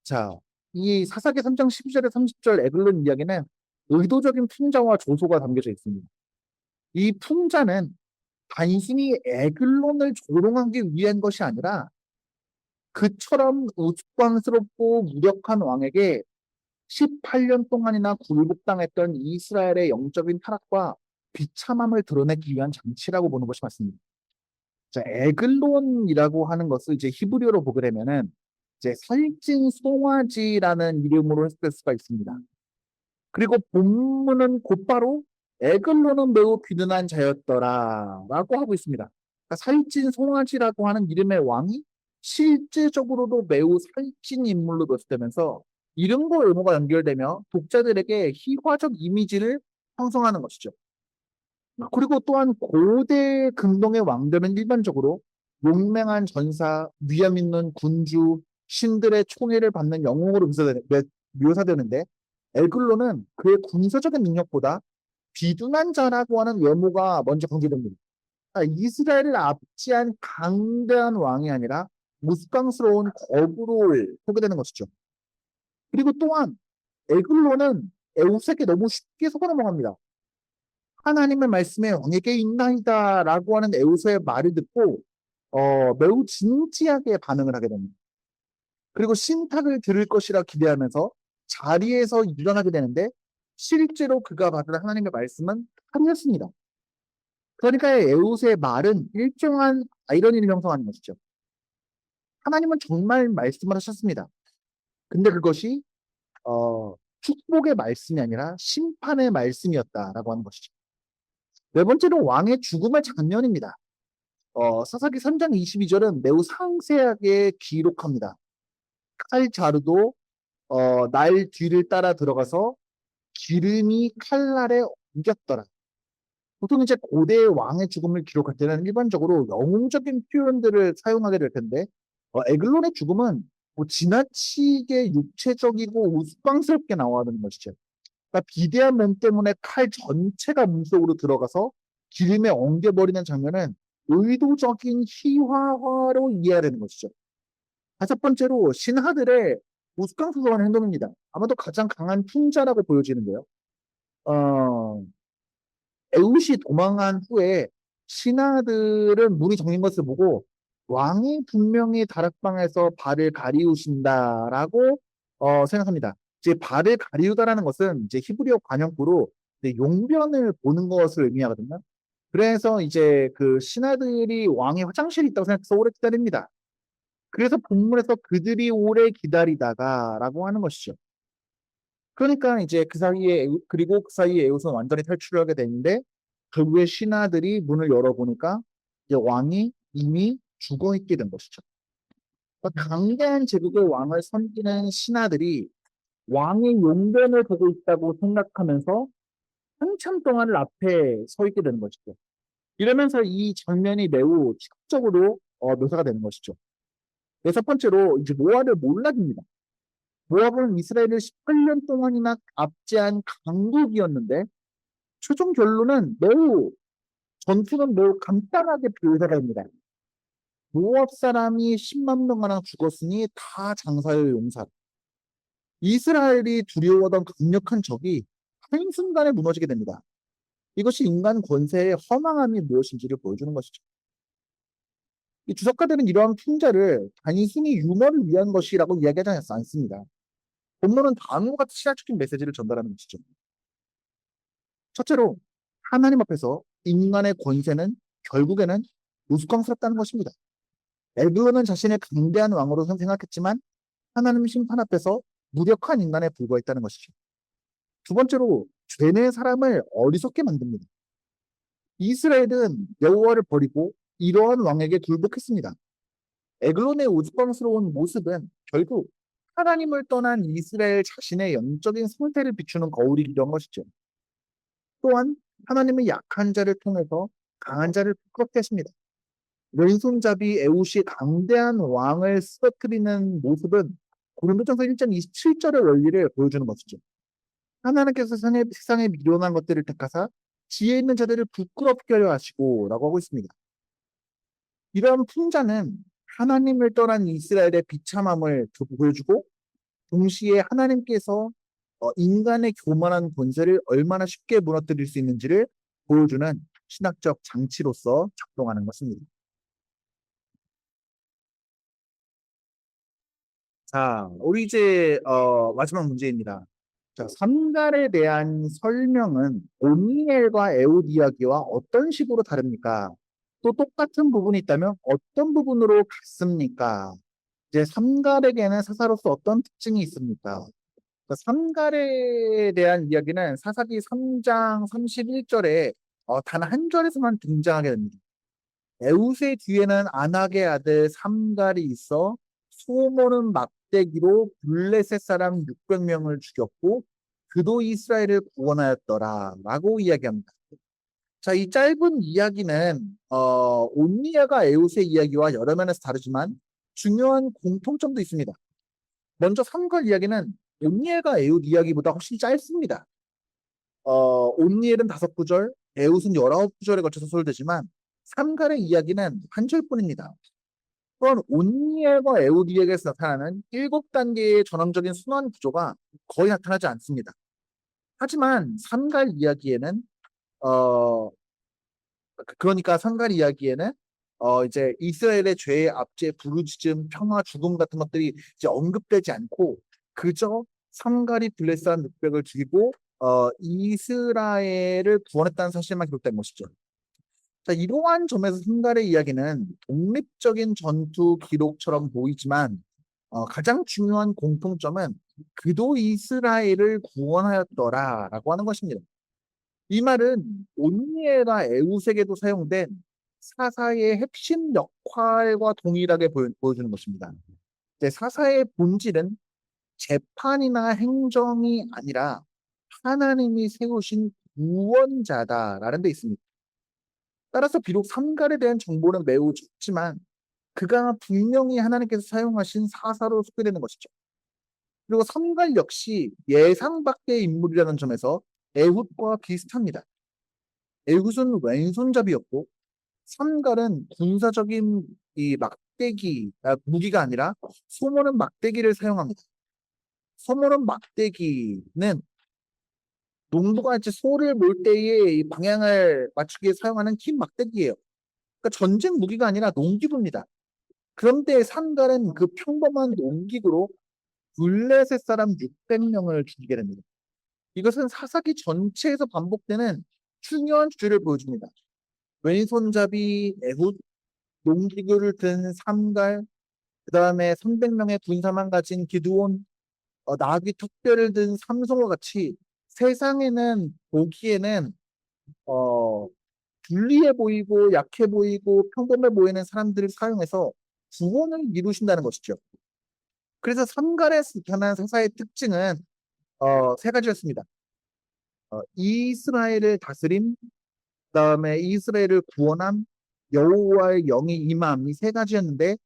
자, 이 사사기 3장 12절에 30절 에글론 이야기는 의도적인 풍자와 조소가 담겨져 있습니다. 이 풍자는 단순히 에글론을 조롱하기 위한 것이 아니라 그처럼 우스꽝스럽고 무력한 왕에게 18년 동안이나 굴복당했던 이스라엘의 영적인 타락과 비참함을 드러내기 위한 장치라고 보는 것이 맞습니다. 자, 에글론이라고 하는 것을 이제 히브리어로 보게 되면은 이제 살찐 송아지라는 이름으로 해석될 수가 있습니다. 그리고 본문은 곧바로 에글론은 매우 비둔한 자였더라라고 하고 있습니다. 그러니까 살찐 송아지라고 하는 이름의 왕이 실제적으로도 매우 살찐 인물로 묘사되면서 이름과 외모가 연결되며 독자들에게 희화적 이미지를 형성하는 것이죠. 그리고 또한 고대 근동의 왕들은 일반적으로 용맹한 전사, 위험 있는 군주, 신들의 총애를 받는 영웅으로 묘사되는데 에글론은 그의 군사적인 능력보다 비둔한 자라고 하는 외모가 먼저 강조됩니다. 이스라엘을 압제한 강대한 왕이 아니라 무스강스러운 거구를 소개되는 것이죠. 그리고 또한 에글론은 에웃에게 너무 쉽게 속아 넘어갑니다. 하나님의 말씀에 왕에게 있나이다 라고 하는 에웃의 말을 듣고 매우 진지하게 반응을 하게 됩니다. 그리고 신탁을 들을 것이라 기대하면서 자리에서 일어나게 되는데 실제로 그가 받은 하나님의 말씀은 칼이었습니다. 그러니까 에웃의 말은 일정한 아이러니를 형성하는 것이죠. 하나님은 정말 말씀을 하셨습니다. 근데 그것이 축복의 말씀이 아니라 심판의 말씀이었다라고 하는 것이죠. 네 번째는 왕의 죽음의 장면입니다. 사사기 3장 22절은 매우 상세하게 기록합니다. 칼 자루도 날 뒤를 따라 들어가서 기름이 칼날에 옮겼더라. 보통 이제 고대 왕의 죽음을 기록할 때는 일반적으로 영웅적인 표현들을 사용하게 될 텐데, 에글론의 죽음은 뭐 지나치게 육체적이고 우스꽝스럽게 나와야 되는 것이죠. 그러니까 비대한 몸 때문에 칼 전체가 몸속으로 들어가서 기름에 엉겨버리는 장면은 의도적인 희화화로 이해해야 되는 것이죠. 다섯 번째로 신하들의 우스꽝스러운 행동입니다. 아마도 가장 강한 풍자라고 보여지는데요. 어, 에웃이 도망한 후에 신하들은 문이 잠긴 것을 보고 왕이 분명히 다락방에서 발을 가리우신다라고 생각합니다. 이제 발을 가리우다라는 것은 이제 히브리어 관용구로 이제 용변을 보는 것을 의미하거든요. 그래서 이제 그 신하들이 왕의 화장실이 있다고 생각해서 오래 기다립니다. 그래서 본문에서 그들이 오래 기다리다가라고 하는 것이죠. 그러니까 이제 그 사이에 그리고 그 사이에 에웃은 완전히 탈출을 하게 되는데 결국에 신하들이 문을 열어보니까 이제 왕이 이미 죽어 있게 된 것이죠. 그러니까 강대한 제국의 왕을 섬기는 신하들이 왕의 용변을 보고 있다고 생각하면서 한참 동안을 앞에 서 있게 되는 것이죠. 이러면서 이 장면이 매우 시각적으로 묘사가 되는 것이죠. 여섯 번째로 이제 노아를 몰락입니다. 모압은 이스라엘을 18년 동안이나 압제한 강국이었는데 최종 결론은 전투는 매우 간단하게 묘사가 됩니다. 모압 사람이 10만 명가량 죽었으니 다 장사의 용사. 이스라엘이 두려워하던 강력한 적이 한순간에 무너지게 됩니다. 이것이 인간 권세의 허망함이 무엇인지를 보여주는 것이죠. 이 주석가들은 이러한 풍자를 단순히 유머를 위한 것이라고 이야기하지 않습니다. 본문은 다음과 같은 신학적인 메시지를 전달하는 것이죠. 첫째로 하나님 앞에서 인간의 권세는 결국에는 우스꽝스럽다는 것입니다. 에브론은 자신의 강대한 왕으로 생각했지만 하나님 심판 앞에서 무력한 인간에 불과했다는 것이죠. 두 번째로 죄는 사람을 어리석게 만듭니다. 이스라엘은 여호와를 버리고 이러한 왕에게 굴복했습니다. 에글론의 우스꽝스러운 모습은 결국 하나님을 떠난 이스라엘 자신의 영적인 상태를 비추는 거울이기도 한 것이죠. 또한 하나님은 약한 자를 통해서 강한 자를 부끄럽게 하십니다. 왼손잡이 에웃이 강대한 왕을 쓰러뜨리는 모습은 고린도전서 1장 27절의 원리를 보여주는 것이죠. 하나님께서 세상에 미련한 것들을 택하사 지혜 있는 자들을 부끄럽게 하려 하시고 라고 하고 있습니다. 이러한 풍자는 하나님을 떠난 이스라엘의 비참함을 보여주고 동시에 하나님께서 인간의 교만한 권세를 얼마나 쉽게 무너뜨릴 수 있는지를 보여주는 신학적 장치로서 작동하는 것입니다. 자, 우리 이제 마지막 문제입니다. 자, 삼갈에 대한 설명은 오니엘과 에웃 이야기와 어떤 식으로 다릅니까? 또 똑같은 부분이 있다면 어떤 부분으로 같습니까? 이제 삼갈에게는 사사로서 어떤 특징이 있습니까? 삼갈에 대한 이야기는 사사기 3장 31절에 단 한 절에서만 등장하게 됩니다. 에웃의 뒤에는 아낙의 아들 삼갈이 있어 소모는 막대기로 블레셋 사람 600명을 죽였고 그도 이스라엘을 구원하였더라 라고 이야기합니다. 자, 이 짧은 이야기는 온니아가 에웃의 이야기와 여러 면에서 다르지만 중요한 공통점도 있습니다. 먼저 삼갈 이야기는 온니엘과 에웃 이야기보다 훨씬 짧습니다. 온니엘은 5구절, 에웃은 19구절에 걸쳐서 소개되지만 삼갈의 이야기는 한 절뿐입니다. 또한 온니엘과 에웃 이야기에서 나타나는 7단계의 전형적인 순환 구조가 거의 나타나지 않습니다. 하지만 삼갈 이야기에는 어, 그러니까 삼갈 이야기에는 이제 이스라엘의 죄의 압제, 부르짖음, 평화, 죽음 같은 것들이 이제 언급되지 않고 그저 삼갈이 블레셋한 늑백을 죽이고 이스라엘을 구원했다는 사실만 기록된 것이죠. 자, 이러한 점에서 삼갈의 이야기는 독립적인 전투 기록처럼 보이지만 가장 중요한 공통점은 그도 이스라엘을 구원하였더라라고 하는 것입니다. 이 말은 온니엘과 에웃에게도 사용된 사사의 핵심 역할과 동일하게 보여주는 것입니다. 이제 사사의 본질은 재판이나 행정이 아니라 하나님이 세우신 구원자다라는 데 있습니다. 따라서 비록 삼갈에 대한 정보는 매우 적지만 그가 분명히 하나님께서 사용하신 사사로 소개되는 것이죠. 그리고 삼갈 역시 예상 밖의 인물이라는 점에서 에훗과 비슷합니다. 에훗은 왼손잡이였고 삼갈은 군사적인 이 무기가 아니라 소모는 막대기를 사용합니다. 소모는 막대기는 농부가 이제 소를 몰 때에 이 방향을 맞추기 위해 사용하는 긴 막대기예요. 그러니까 전쟁 무기가 아니라 농기구입니다. 그런데 삼갈은 그 평범한 농기구로 블레셋 사람 600명을 죽이게 됩니다. 이것은 사사기 전체에서 반복되는 중요한 주제를 보여줍니다. 왼손잡이 에훗, 농기구를 든 삼갈, 그 다음에 300명의 군사만 가진 기드온, 나귀 턱뼈를 든 삼손과 같이 세상에는 보기에는 어, 불리해 보이고 약해 보이고 평범해 보이는 사람들을 사용해서 구원을 이루신다는 것이죠. 그래서 삼갈에 나타난 사사의 특징은 세 가지였습니다. 이스라엘을 다스림, 그다음에 이스라엘을 구원함, 여호와의 영이 임함, 이 세 가지였는데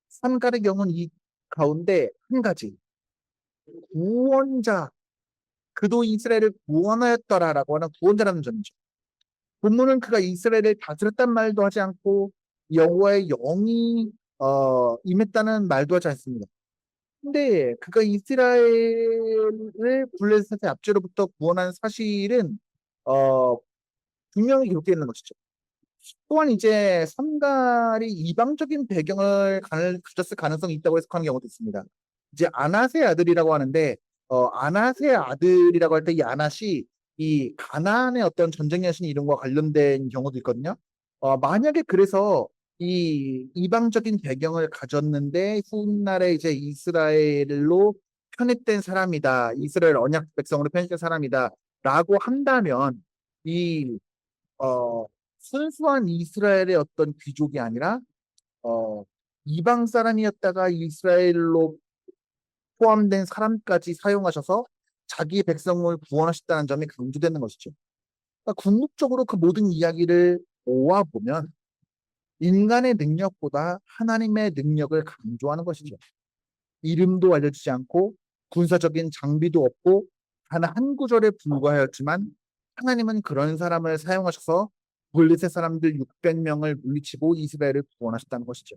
삼갈의 경우는 이 가운데 한 가지, 구원자, 그도 이스라엘을 구원하였더라라고 하는 구원자라는 점이죠. 본문은 그가 이스라엘을 다스렸단 말도 하지 않고 여호와의 영이 임했다는 말도 하지 않습니다. 근데 그가 이스라엘을 블레셋의 압제로부터 구원한 사실은 어, 분명히 기록되어 있는 것이죠. 또한 이제 삼갈이 이방적인 배경을 가졌을 가능성이 있다고 해석하는 경우도 있습니다. 이제 아낫의 아들이라고 하는데 아낫의 아들이라고 할 때 이 아낫이 이 가나안의 어떤 전쟁 여신 이름과 관련된 경우도 있거든요. 만약에 그래서 이 이방적인 배경을 가졌는데 훗날에 이제 이스라엘로 편입된 사람이다. 이스라엘 언약 백성으로 편입된 사람이다라고 한다면 이 순수한 이스라엘의 어떤 귀족이 아니라 어, 이방 사람이었다가 이스라엘로 포함된 사람까지 사용하셔서 자기 백성을 구원하셨다는 점이 강조되는 것이죠. 그러니까 궁극적으로 그 모든 이야기를 모아보면 인간의 능력보다 하나님의 능력을 강조하는 것이죠. 이름도 알려주지 않고 군사적인 장비도 없고 단 한 구절에 불과하였지만 하나님은 그런 사람을 사용하셔서 블레셋 사람들 600명을 물리치고 이스라엘을 구원하셨다는 것이죠.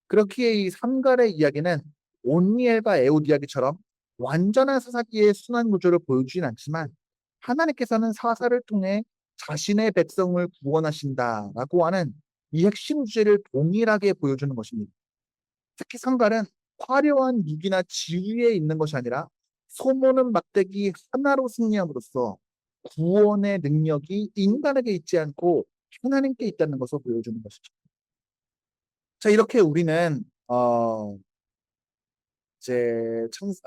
그렇기에 이 삼갈의 이야기는 온니엘과 에웃 이야기처럼 완전한 사사기의 순환 구조를 보여주진 않지만 하나님께서는 사사를 통해 자신의 백성을 구원하신다라고 하는 이 핵심 주제를 동일하게 보여주는 것입니다. 특히 삼갈은 화려한 무기나 지위에 있는 것이 아니라 소모는 막대기 하나로 승리함으로써 구원의 능력이 인간에게 있지 않고 하나님께 있다는 것을 보여주는 것이죠. 자, 이렇게 우리는 이제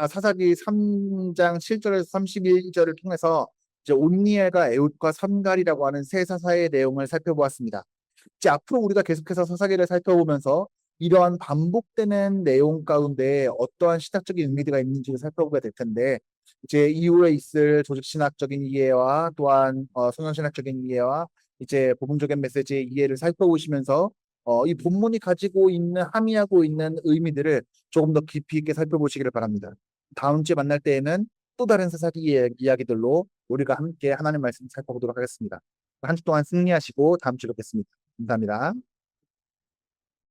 사사기 3장 7절에서 31절을 통해서 이제 온니엘과 에웃과 삼갈이라고 하는 세 사사의 내용을 살펴보았습니다. 이제 앞으로 우리가 계속해서 사사기를 살펴보면서 이러한 반복되는 내용 가운데 어떠한 신학적인 의미가 있는지를 살펴보게 될 텐데 이제 이후에 있을 조직신학적인 이해와 또한 성경신학적인 이해와 이제 복음적인 메시지의 이해를 살펴보시면서 이 본문이 가지고 있는 함의하고 있는 의미들을 조금 더 깊이 있게 살펴보시기를 바랍니다. 다음 주에 만날 때에는 또 다른 사사기 이야기들로 우리가 함께 하나님 말씀 살펴보도록 하겠습니다. 한 주 동안 승리하시고 다음 주에 뵙겠습니다. 감사합니다.